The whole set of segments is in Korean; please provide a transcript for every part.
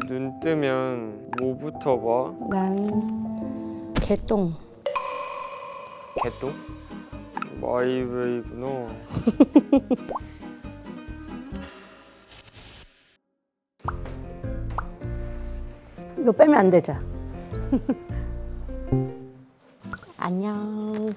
눈 뜨면 뭐부터 봐? 난 개똥. 개똥? 마이웨이구나. 이거 빼면 안 되죠? 안녕.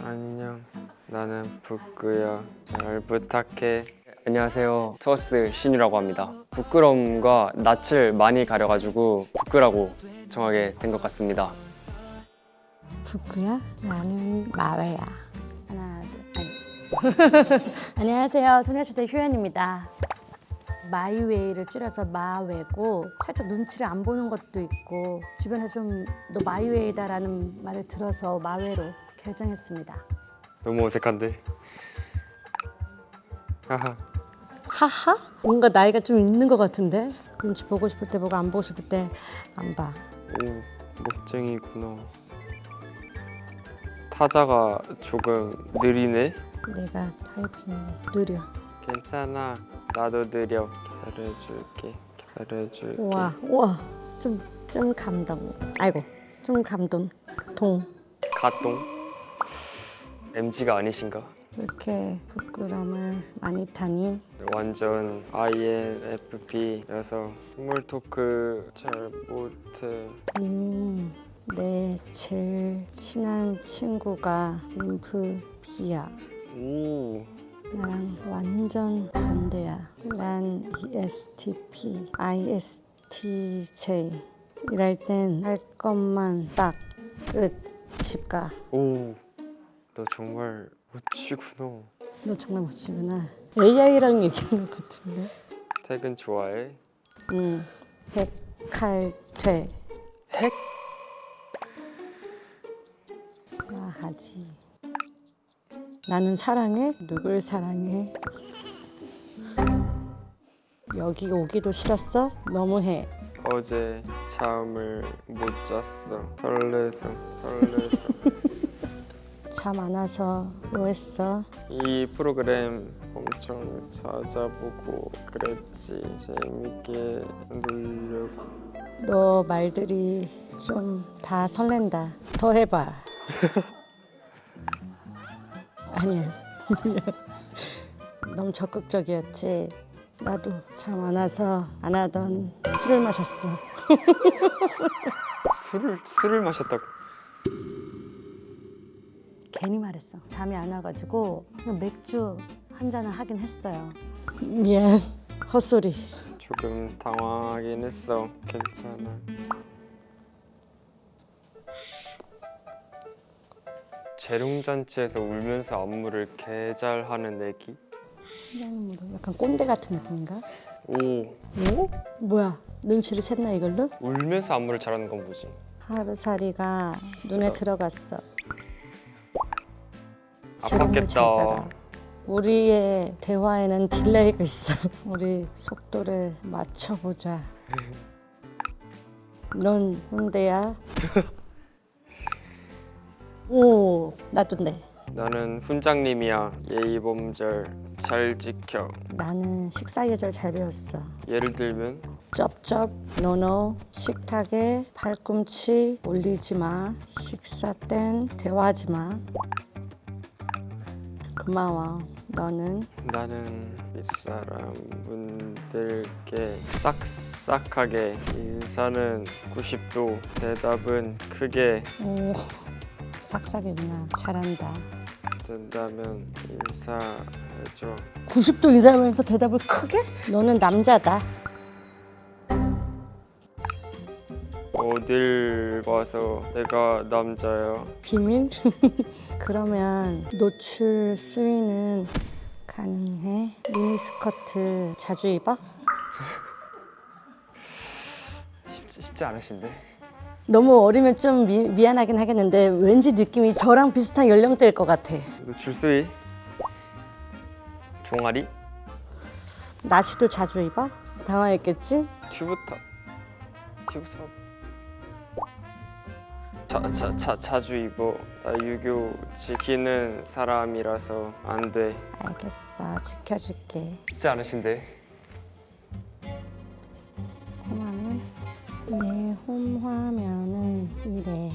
안녕. 나는 북구야. 잘 부탁해. 안녕하세요. 투어스 신유라고 합니다. 부끄러움과 낯을 많이 가려가지고 북구라고 정하게 된 것 같습니다. 북구야? 나는 마웨야. 하나, 둘, 아니. 안녕하세요. 소녀시대 효연입니다. 마이웨이를 줄여서 마웨고 살짝 눈치를 안 보는 것도 있고 주변에서 좀 너 마이웨이다라는 말을 들어서 마웨로 결정했습니다. 너무 어색한데? 하하. 하하? 뭔가 나이가 좀 있는 것 같은데? 눈치 보고 싶을 때 보고 안 보고 싶을 때 안 봐. 오, 멋쟁이구나. 타자가 조금 느리네? 내가 타이핑이 느려. 괜찮아. 나도 느려. 기다려줄게. 기다려줄게. 우와. 좀 감동. 아이고, 좀 감동. 가똥? MG가 아니신가? 이렇게 부끄럼을 많이 타니? 완전 INFP여서 스몰 토크 잘 못해. 내 제일 친한 친구가 인프피야. 오, 나랑 완전 반대야. 난 ESTP, ISTJ. 일할 땐 할 것만 딱 끝. 집 가. 오, 너 정말 멋지구나. 너 정말 멋지구나. AI랑 얘기하는 것 같은데. 퇴근 좋아해? 핵칼퇴. 핵? 나 하지. 나는 사랑해? 누굴 사랑해? 여기 오기도 싫었어? 너무해. 어제 잠을 못 잤어. 설레서. 잠 안 와서 뭐 했어? 이 프로그램 엄청 찾아보고 그랬지. 재밌게 놀려고. 너 말들이 좀 다 설렌다. 더 해봐. 아니야. 너무 적극적이었지. 나도 잠 안 와서 안 하던 술을 마셨어. 술을 마셨다고? 괜히 말했어. 잠이 안 와가지고 그냥 맥주 한 잔을 하긴 했어요. 미안. 헛소리. 조금 당황하긴 했어. 괜찮아. 재롱잔치에서 울면서 안무를 개잘하는 애기? 약간 꼰대 같은 느낌인가? 오, 오? 뭐야? 눈치를 챘나 이걸로? 울면서 안무를 잘하는 건 뭐지? 하루살이가 눈에 들어갔어. 재롱을 잘 아팠겠다. 따라. 우리의 대화에는 딜레이가 있어. 우리 속도를 맞춰보자. 넌 꼰대야? 오, 나도인데. 나는 훈장님이야. 예의범절 잘 지켜. 나는 식사 예절 잘 배웠어. 예를 들면 쩝쩝, 노노, 식탁에 팔꿈치 올리지 마. 식사 땐 대화하지 마. 고마워. 너는? 나는 윗사람 분들께 싹싹하게 인사는 90도, 대답은 크게 오, 싹싹이구나. 잘한다. 된다면 인사해줘. 90도 인사하면서 대답을 크게? 너는 남자다. 어딜 봐서 내가 남자야? 비밀? 그러면 노출 수위는 가능해? 미니스커트 자주 입어? 쉽지 않으신데? 너무 어리면 좀 미안하긴 하겠는데 왠지 느낌이 저랑 비슷한 연령대일 것 같아. 노출 수위? 종아리? 나시도 자주 입어? 당황했겠지? 튜브탑 자주 입어. 나 유교 지키는 사람이라서 안 돼. 알겠어. 지켜줄게. 쉽지 않으신데? 고마워. 내 홈 화면은 이래.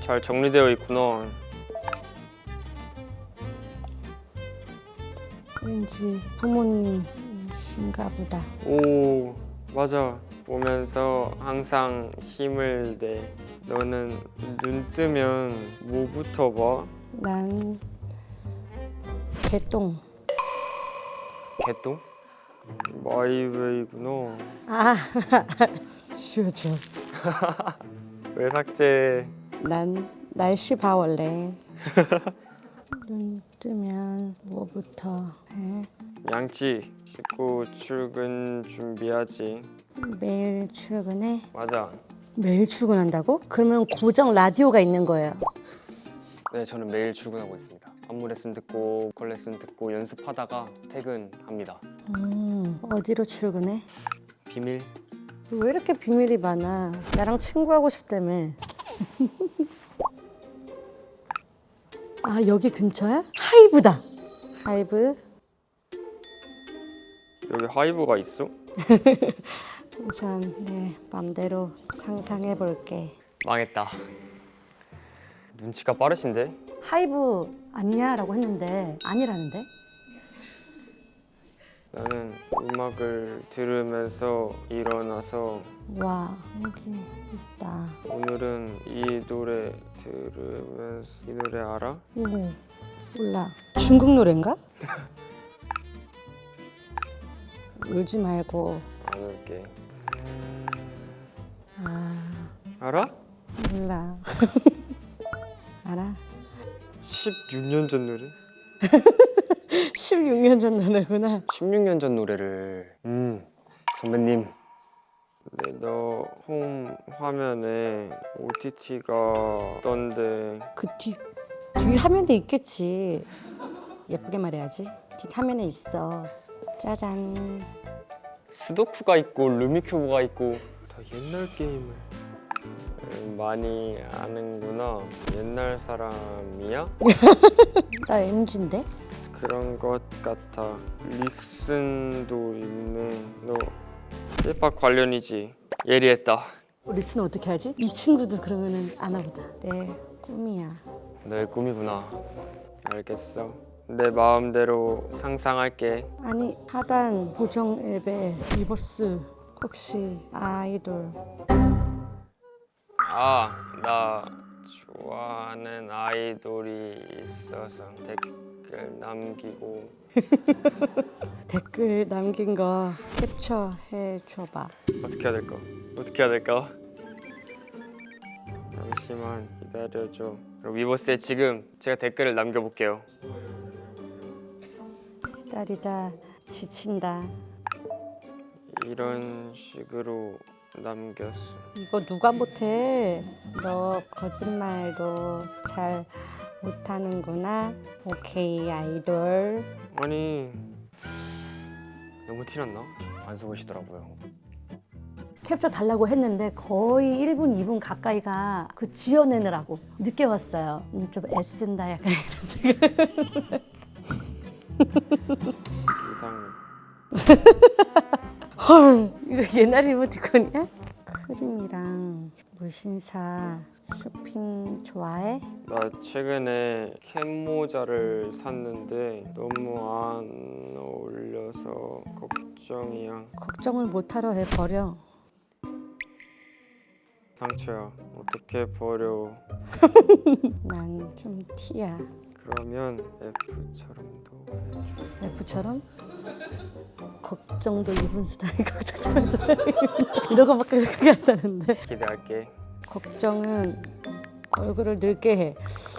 잘 정리되어 있구나. 왠지 부모님이신가 보다. 오, 맞아. 보면서 항상 힘을 내. 너는 눈 뜨면 뭐부터 봐? 난 개똥. 개똥? 마이웨이구나. 아, 쉬어줘. 왜 삭제? 난 날씨 봐 원래. 눈 뜨면 뭐부터 해? 양치 씻고 출근 준비하지. 매일 출근해? 맞아. 매일 출근한다고? 그러면 고정 라디오가 있는 거예요. 네, 저는 매일 출근하고 있습니다. 안무 레슨 듣고 보컬 레슨 듣고 연습하다가 퇴근합니다. 어디로 출근해? 비밀? 왜 이렇게 비밀이 많아? 나랑 친구하고 싶다며. 아, 여기 근처야? 하이브다. 하이브. 여기 하이브가 있어? 우선 내 맘대로 상상해 볼게. 망했다. 눈치가 빠르신데? 하이브 아니냐라고 했는데 아니라는데? 나는 음악을 들으면서 일어나서 와, 여기 있다. 오늘은 이 노래 들으면서 이 노래 알아? 오, 몰라. 중국 노래인가? 울지 말고. 안 올게. 아, 알아? 몰라. 알아? 16년 전 노래? 16년 전 노래구나. 16년 전 노래를 선배님 네, 너 홈 화면에 OTT가 떴는데 그 뒤 화면에 있겠지. 예쁘게 말해야지. 뒷 화면에 있어. 짜잔. 스도쿠가 있고 루미큐브가 있고 다 옛날 게임을 많이 아는구나. 옛날 사람이야? 나 MZ인데? 그런 것 같아. 리슨도 있네. 너 힙합 관련이지? 예리했다. 리스는 어떻게 하지? 이 친구도 그러면은 아나 보다. 내 꿈이야. 내 꿈이구나. 알겠어. 내 마음대로 상상할게. 아니, 하단 고정 앱에 리버스 혹시 아이돌 아, 나 좋아하는 아이돌이 있어서 댓글 남기고. 댓글 남긴 거 캡처해 줘봐. 어떻게 해야 될까? 어떻게 해야 될까? 잠시만 기다려줘. 그럼 위버스에 지금 제가 댓글을 남겨볼게요. 기다리다 지친다. 이런 식으로 남겼어. 이거 누가 못해? 너 거짓말도 잘 못하는구나. 오케이 아이돌. 아니 너무 티났나? 안 속으시더라고요. 캡처 달라고 했는데 거의 1분, 2분 가까이가 그 지어내느라고 늦게 왔어요. 좀 애쓴다 약간 이런 생각. 이상. 헐, 이거 옛날 이모티콘이야? 크림이랑 무신사 쇼핑 좋아해? 나 최근에 캡모자를 샀는데 너무 안 어울려서 걱정이야. 걱정을 못하러 해버려. 상처야. 어떻게 버려? 난 좀 티야. 그러면 F처럼도 해줘. F처럼? 걱정도 이분수다. 걱정 이런 거밖에 생각이 안 나는데. 기대할게. 걱정은 얼굴을 늙게 해.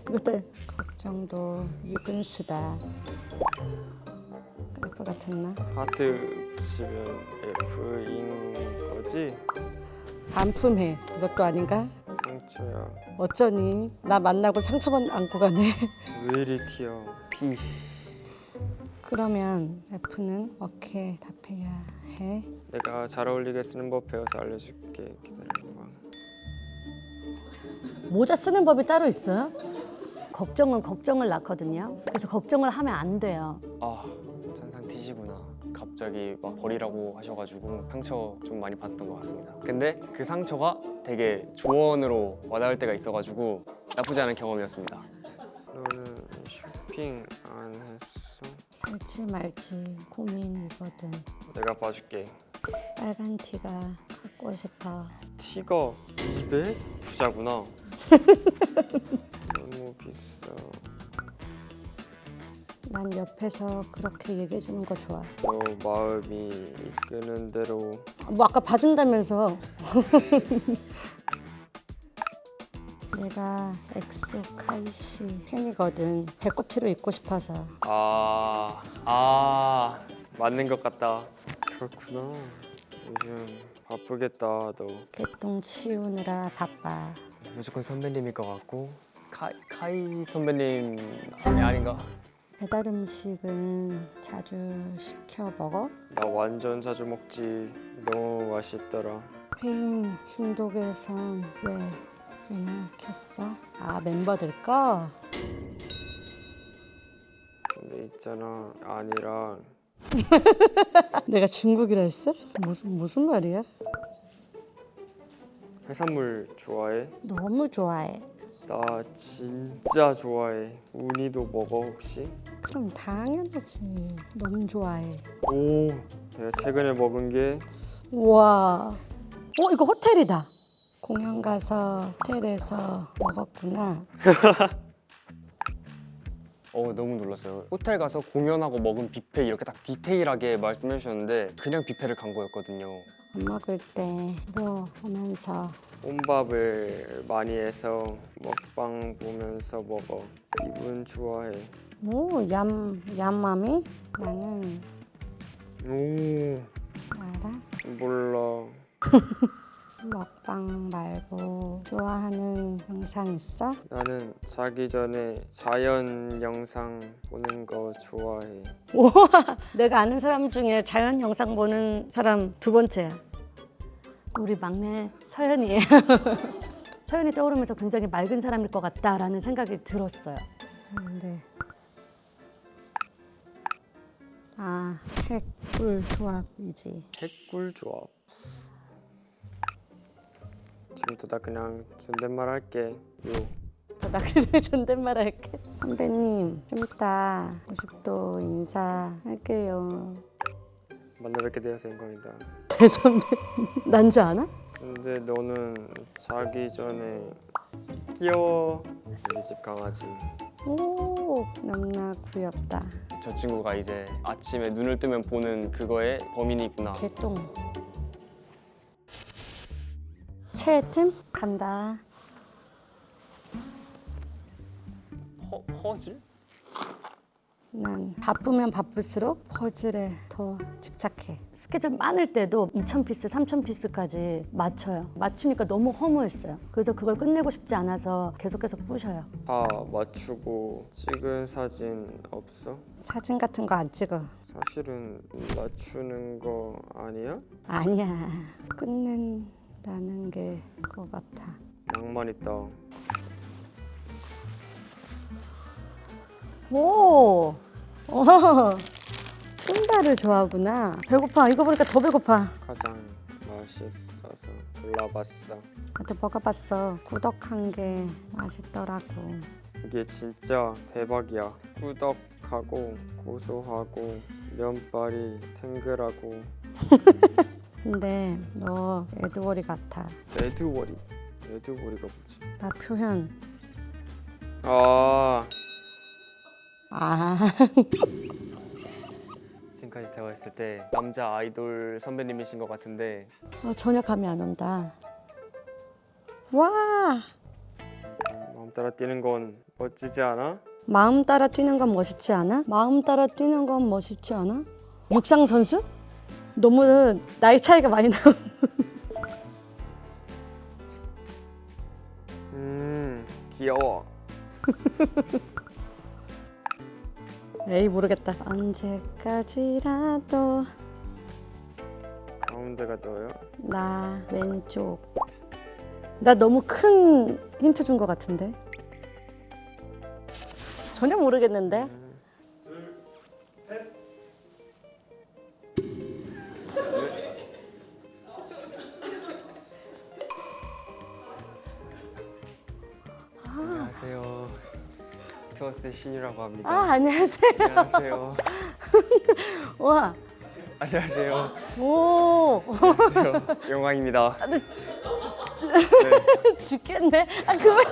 이것도 걱정도 유근수다. F 같았나? 하트 붙이면 F인 거지? 반품해. 이것도 아닌가? 상처야. 어쩌니? 나 만나고 상처만 안고 가네. 왜 이리 튀어? T. 그러면 F는 어떻게 답해야 해? 내가 잘 어울리게 쓰는 법 배워서 알려줄게. 기다려봐. 모자 쓰는 법이 따로 있어요? 걱정은 걱정을 낳거든요. 그래서 걱정을 하면 안 돼요. 아, 천상 T시구나. 갑자기 갑자기 막 버리라고 하셔가지고 상처 좀 많이 받았던 것 같습니다. 근데 그 상처가 되게 조언으로 와닿을 때가 있어가지고 나쁘지 않은 경험이었습니다. 너는 쇼핑 안 했어? 살지 말지 고민이거든. 내가 봐줄게. 빨간 티가 갖고 싶어. 티가 200? 부자구나. 너무 비싸. 난 옆에서 그렇게 얘기해 주는 거 좋아. 너 마음이 이끄는 대로. 뭐 아까 봐준다면서. 내가 엑소 카이시 팬이거든. 배꼽티로 입고 싶어서. 맞는 것 같다. 그렇구나. 요즘 바쁘겠다 너. 개똥 치우느라 바빠. 무조건 선배님일 것 같고. 카이 선배님 아닌가? 배달 음식은 자주 시켜 먹어? 나 완전 자주 먹지. 너무 맛있더라. 페인 중독에선 왜나 켰어? 멤버들 거? 근데 있잖아 아니랑 내가 중국이라 했어? 무슨 말이야? 해산물 좋아해? 너무 좋아해. 나 진짜 좋아해. 우니도 먹어 혹시? 그럼 당연하지. 너무 좋아해. 오, 내가 최근에 먹은 게 우와. 이거 호텔이다. 공연 가서 호텔에서 먹었구나. 너무 놀랐어요. 호텔 가서 공연하고 먹은 뷔페 이렇게 딱 디테일하게 말씀해 주셨는데 그냥 뷔페를 간 거였거든요. 밥 먹을 때 뭐 하면서 혼밥을 많이 해서 먹방 보면서 먹어. 기분 좋아해. 얌맘이? 나는 오, 알아? 몰라. 먹방 말고 좋아하는 영상 있어? 나는 자기 전에 자연 영상 보는 거 좋아해. 우와, 내가 아는 사람 중에 자연 영상 보는 사람 두 번째야. 우리 막내 서연이에요. 서연이 떠오르면서 굉장히 맑은 사람일 것 같다라는 생각이 들었어요. 근데 핵꿀 조합이지. 핵꿀 조합. 지금부터 나 그냥 존댓말 할게. 나 그냥 존댓말 할게. 선배님 좀 이따 50도 인사할게요. 만나 뵙게 되어서 영광이다. 대선배 난 줄 아나? 근데 너는 자기 전에 귀여워. 우리 집 강아지. 오 너무나 귀엽다. 저 친구가 이제 아침에 눈을 뜨면 보는 그거의 범인이구나. 개똥. 최애템 간다. 퍼즐? 난 바쁘면 바쁠수록 퍼즐에 더 집착해. 스케줄 많을 때도 2,000피스, 3,000피스까지 맞춰요. 맞추니까 너무 허무했어요. 그래서 그걸 끝내고 싶지 않아서 계속 부셔요. 다 맞추고 찍은 사진 없어? 사진 같은 거 안 찍어. 사실은 맞추는 거 아니야? 아니야. 끝낸다는 게 그거 같아. 낭만 있다. 오! 춘다를 좋아하구나. 배고파. 이거 보니까 더 배고파. 가장 맛있어서 골라봤어. 나도 먹어봤어. 꾸덕한 게 맛있더라고. 이게 진짜 대박이야. 꾸덕하고 고소하고 면발이 탱글하고. 근데 너 에드워리 같아. 에드워리? 에드워리가 뭐지? 나 표현. 지금까지 대화했을 때 남자 아이돌 선배님이신 것 같은데 전혀 감이 안 온다. 와! 마음 따라 뛰는 건 멋지지 않아? 마음 따라 뛰는 건 멋있지 않아? 마음 따라 뛰는 건 멋있지 않아? 육상 선수? 너무 나이 차이가 많이 나. 귀여워. 에이 모르겠다. 언제까지라도 가운데가 너요? 나 왼쪽. 나 너무 큰 힌트 준 것 같은데. 전혀 모르겠는데. 안녕하세요. 투어스의 신이라고 합니다. 아, 안녕하세요. 안녕하세요. 와, 안녕하세요. 오, 안녕하세요. 영광입니다. 네. 죽겠네. 아, 그만.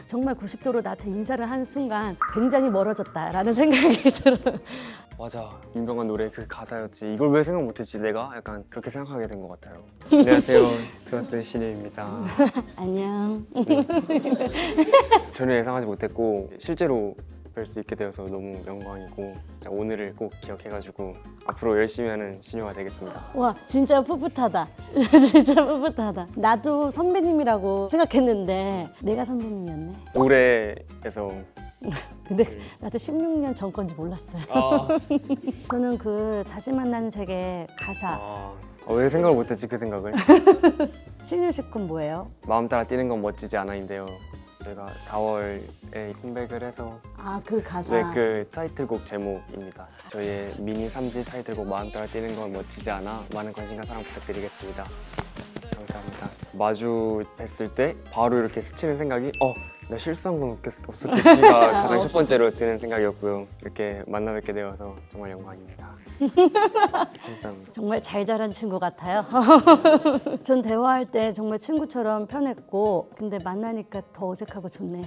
정말 90도로 나한테 인사를 한 순간 굉장히 멀어졌다라는 생각이 들어요. 맞아. 유명한 노래 그 가사였지. 이걸 왜 생각 못했지? 내가 약간 그렇게 생각하게 된 것 같아요. 안녕하세요. 투어스의 신입니다. 안녕. 전혀 예상하지 못했고 실제로 뵐 수 있게 되어서 너무 영광이고 진짜 오늘을 꼭 기억해가지고 앞으로 열심히 하는 신유가 되겠습니다. 와, 진짜 풋풋하다. 진짜 풋풋하다. 나도 선배님이라고 생각했는데 내가 선배님이었네. 노래에서 근데 나도 16년 전 건지 몰랐어요. 저는 그 다시 만나는 세계 가사 왜 생각을 못했지 그 생각을. 신유식군 뭐예요? 마음 따라 뛰는 건 멋지지 않아인데요. 제가 4월에 컴백을 해서 아, 그 가사. 네, 그 타이틀곡 제목입니다. 저희의 미니 3집 타이틀곡 마음 따라 뛰는 건 멋지지 않아. 많은 관심과 사랑 부탁드리겠습니다. 감사합니다. 마주 뵀을 때 바로 이렇게 스치는 생각이 나 실수한 건 없었겠지가 가장 첫 번째로 드는 생각이었고요. 이렇게 만나 뵙게 되어서 정말 영광입니다. 감사합니다. 정말 잘 자란 친구 같아요. 전 대화할 때 정말 친구처럼 편했고 근데 만나니까 더 어색하고 좋네요.